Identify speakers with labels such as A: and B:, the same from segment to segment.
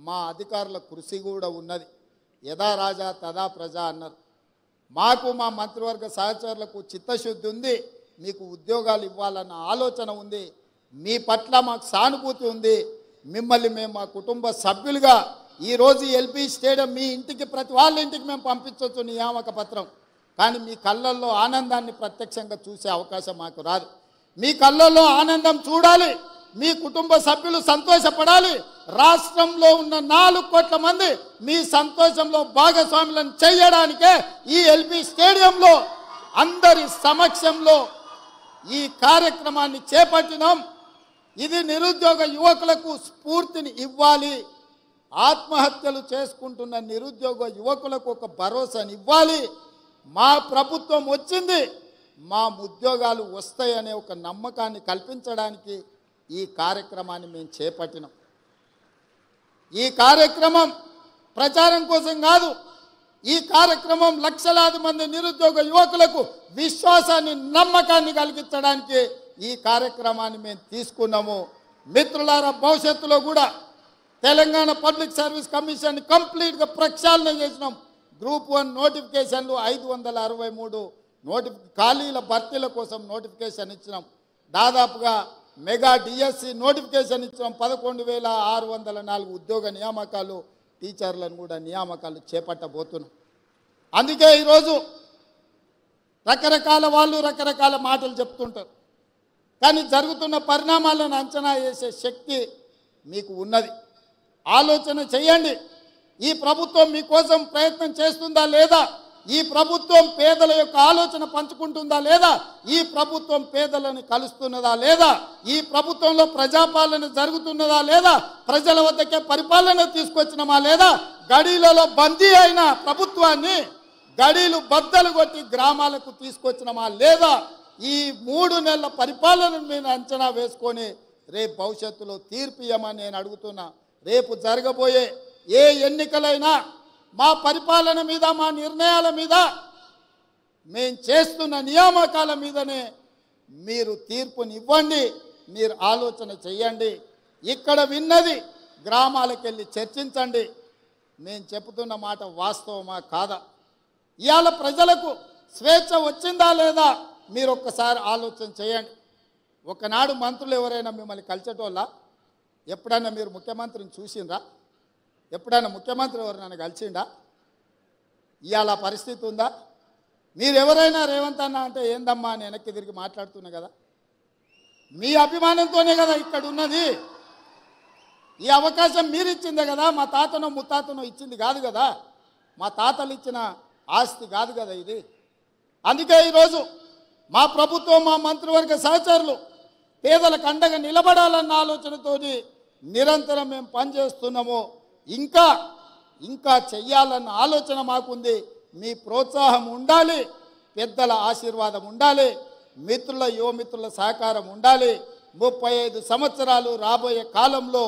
A: మా అధికారుల కృషి కూడా ఉన్నది. యథా రాజా తదా ప్రజా అన్నారు. మాకు మా మంత్రివర్గ సహచరులకు చిత్తశుద్ధి ఉంది, మీకు ఉద్యోగాలు ఇవ్వాలన్న ఆలోచన ఉంది, మీ పట్ల మాకు సానుభూతి ఉంది. మిమ్మల్ని మేము మా కుటుంబ సభ్యులుగా ఈరోజు ఎల్బీ స్టేడియం మీ ఇంటికి ప్రతి వాళ్ళ ఇంటికి మేము పంపించవచ్చు నియామక పత్రం. కానీ మీ కళ్ళల్లో ఆనందాన్ని ప్రత్యక్షంగా చూసే అవకాశం మాకు రాదు. మీ కళ్ళల్లో ఆనందం చూడాలి, మీ కుటుంబ సభ్యులు సంతోషపడాలి. రాష్ట్రంలో ఉన్న 4 కోట్ల మంది మీ సంతోషంలో భాగస్వాములను చేయడానికే ఈ ఎల్బీ స్టేడియంలో అందరి సమక్షంలో ఈ కార్యక్రమాన్ని చేపట్టినాం. ఇది నిరుద్యోగ యువకులకు స్ఫూర్తిని ఇవ్వాలి, ఆత్మహత్యలు చేసుకుంటున్న నిరుద్యోగ యువకులకు ఒక భరోసాని ఇవ్వాలి. మా ప్రభుత్వం వచ్చింది, మా ఉద్యోగాలు వస్తాయనే ఒక నమ్మకాన్ని కల్పించడానికి ఈ కార్యక్రమాన్ని మేము చేపట్టినాం. ఈ కార్యక్రమం ప్రచారం కోసం కాదు, ఈ కార్యక్రమం లక్షలాది మంది నిరుద్యోగ యువకులకు విశ్వాసాన్ని నమ్మకాన్ని కలిగించడానికి ఈ కార్యక్రమాన్ని మేము తీసుకున్నాము. మిత్రులారా, భవిష్యత్తులో కూడా తెలంగాణ పబ్లిక్ సర్వీస్ కమిషన్ కంప్లీట్గా ప్రక్షాళన చేసినాం. గ్రూప్ 1 నోటిఫికేషన్లు 563 ఖాళీల భర్తీల కోసం నోటిఫికేషన్ ఇచ్చినాం. దాదాపుగా మెగా డిఎస్సి నోటిఫికేషన్ ఇచ్చినాం. 11,604 ఉద్యోగ నియామకాలు, టీచర్లను కూడా నియామకాలు చేపట్టబోతున్నాం. అందుకే ఈరోజు రకరకాల వాళ్ళు రకరకాల మాటలు చెప్తుంటారు, కానీ జరుగుతున్న పరిణామాలను అంచనా వేసే శక్తి మీకు ఉన్నది. ఆలోచన చేయండి. ఈ ప్రభుత్వం మీకోసం ప్రయత్నం చేస్తుందా లేదా? ఈ ప్రభుత్వం పేదల యొక్క ఆలోచన పంచుకుంటుందా లేదా? ఈ ప్రభుత్వం పేదలను కలుస్తున్నదా లేదా? ఈ ప్రభుత్వంలో ప్రజాపాలన జరుగుతున్నదా లేదా? ప్రజల వద్దకే పరిపాలన తీసుకొచ్చినమా లేదా? గడీలలో బందీ అయిన ప్రభుత్వాన్ని గడీలు బద్దలు కొట్టి గ్రామాలకు తీసుకొచ్చినమా లేదా? ఈ 3 నెలల పరిపాలనను మీరు అంచనా వేసుకొని రేపు భవిష్యత్తులో తీర్పు ఇవ్వమని నేను అడుగుతున్నా. రేపు జరగబోయే ఏ ఎన్నికలైనా మా పరిపాలన మీద, మా నిర్ణయాల మీద, మేము చేస్తున్న నియామకాల మీదనే మీరు తీర్పునివ్వండి, మీరు ఆలోచన చేయండి. ఇక్కడ విన్నది గ్రామాలకు వెళ్ళి చర్చించండి. మేము చెబుతున్న మాట వాస్తవమా కాదా? ఇవాళ ప్రజలకు స్వేచ్ఛ వచ్చిందా లేదా? మీరు ఒక్కసారి ఆలోచన చేయండి. ఒకనాడు మంత్రులు ఎవరైనా మిమ్మల్ని కలిసేటోళ్ళ? ఎప్పుడైనా మీరు ముఖ్యమంత్రిని చూసిండ్రా? ఎప్పుడైనా ముఖ్యమంత్రి ఎవరైనా కలిసిండా? ఇవాళ పరిస్థితి ఉందా? మీరు ఎవరైనా రేవంత్ అన్న అంటే ఏందమ్మా అని వెనక్కి తిరిగి మాట్లాడుతున్నా కదా. మీ అభిమానంతోనే కదా ఇక్కడ ఉన్నది. ఈ అవకాశం మీరు ఇచ్చిందే కదా, మా తాతనో ముత్తాతనో ఇచ్చింది కాదు కదా, మా తాతలు ఇచ్చిన ఆస్తి కాదు కదా ఇది. అందుకే ఈరోజు మా ప్రభుత్వం, మా మంత్రివర్గ సహచరులు పేదలకు అండగా నిలబడాలన్న ఆలోచనతోటి నిరంతరం మేము పనిచేస్తున్నాము. ఇంకా చెయ్యాలన్న ఆలోచన మాకుంది. మీ ప్రోత్సాహం ఉండాలి, పెద్దల ఆశీర్వాదం ఉండాలి, మిత్రుల యువమిత్రుల సహకారం ఉండాలి. 35 సంవత్సరాలు రాబోయే కాలంలో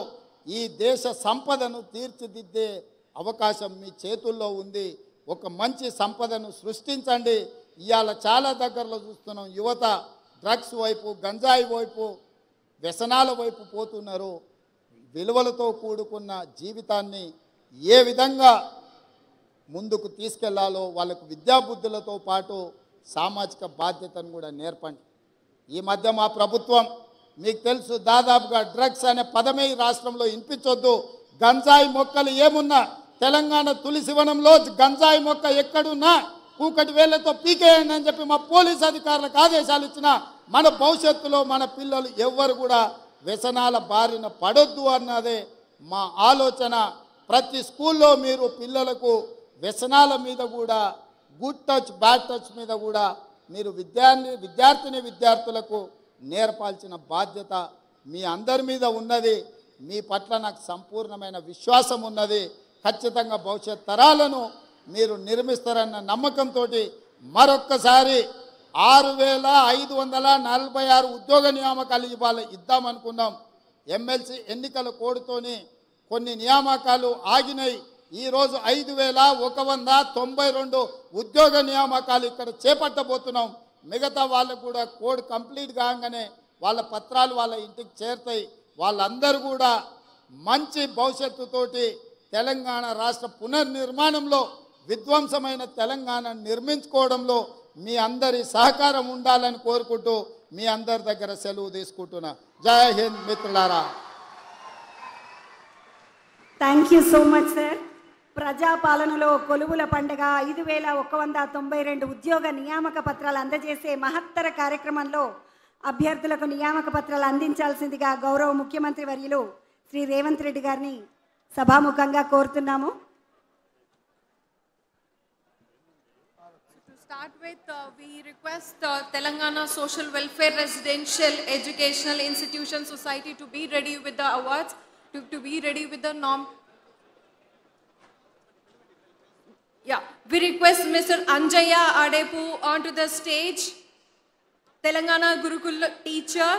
A: ఈ దేశ సంపదను తీర్చిదిద్దే అవకాశం మీ చేతుల్లో ఉంది. ఒక మంచి సంపదను సృష్టించండి. ఇవాళ చాలా దగ్గరలో చూస్తున్నాం, యువత డ్రగ్స్ వైపు, గంజాయి వైపు, వ్యసనాల వైపు పోతున్నారు. విలువలతో కూడుకున్న జీవితాన్ని ఏ విధంగా ముందుకు తీసుకెళ్లాలో వాళ్ళకు విద్యాబుద్ధులతో పాటు సామాజిక బాధ్యతను కూడా నేర్పండి. ఈ మధ్య మా ప్రభుత్వం, మీకు తెలుసు, దాదాపుగా డ్రగ్స్ అనే పదమే ఈ రాష్ట్రంలో వినిపించొద్దు. గంజాయి మొక్కలు ఏమున్నా తెలంగాణ తులసివనంలో గంజాయి మొక్క ఎక్కడున్నా కూకటి వేళ్లతో పీకేయండి అని చెప్పి మా పోలీస్ అధికారులకు ఆదేశాలు ఇచ్చిన మన భవిష్యత్తులో మన పిల్లలు ఎవ్వరు కూడా వ్యసనాల బారిన పడొద్దు అన్నదే మా ఆలోచన. ప్రతి స్కూల్లో మీరు పిల్లలకు వ్యసనాల మీద కూడా, గుడ్ టచ్ బ్యాడ్ టచ్ మీద కూడా మీరు విద్యార్థులకు నేర్పాల్సిన బాధ్యత మీ అందరి మీద ఉన్నది. మీ పట్ల నాకు సంపూర్ణమైన విశ్వాసం ఉన్నది. ఖచ్చితంగా భవిష్యత్ తరాలను మీరు నిర్మిస్తారన్న నమ్మకంతో మరొక్కసారి 6,546 ఉద్యోగ నియామకాలు ఇద్దామనుకున్నాం. ఎమ్మెల్సీ ఎన్నికల కోడ్తోని కొన్ని నియామకాలు ఆగినాయి. ఈరోజు 5,192 ఉద్యోగ నియామకాలు ఇక్కడ చేపట్టబోతున్నాం. మిగతా వాళ్ళకు కూడా కోడ్ కంప్లీట్ కాగానే వాళ్ళ పత్రాలు వాళ్ళ ఇంటికి చేరుతాయి. వాళ్ళందరూ కూడా మంచి భవిష్యత్తుతోటి తెలంగాణ రాష్ట్ర పునర్నిర్మాణంలో విధ్వంసమైన తెలంగాణ నిర్మించుకోవడంలో మీ అందరి సహకారం ఉండాలని కోరుకుంటూ మీ అందరి దగ్గర సెలవు తీసుకుంటున్నా. జై హింద్ మిత్రులారా.
B: Thank you so much sir. ప్రజాపాలనలో కొలువుల పండుగ 5192 ఉద్యోగ నియామక పత్రాలు అందజేసే మహత్తర కార్యక్రమంలో అభ్యర్థులకు నియామక పత్రాలు అందించాల్సిందిగా గౌరవ ముఖ్యమంత్రి వర్యులు శ్రీ రేవంత్ రెడ్డి గారిని సభాముఖంగా కోరుతున్నాము.
C: To start with, we request Telangana Social Welfare Residential Educational Institution Society to be ready with the awards, to be ready with the norm. Yeah, we request Mr. Anjaya Adepu onto the stage. Telangana Gurukul teacher.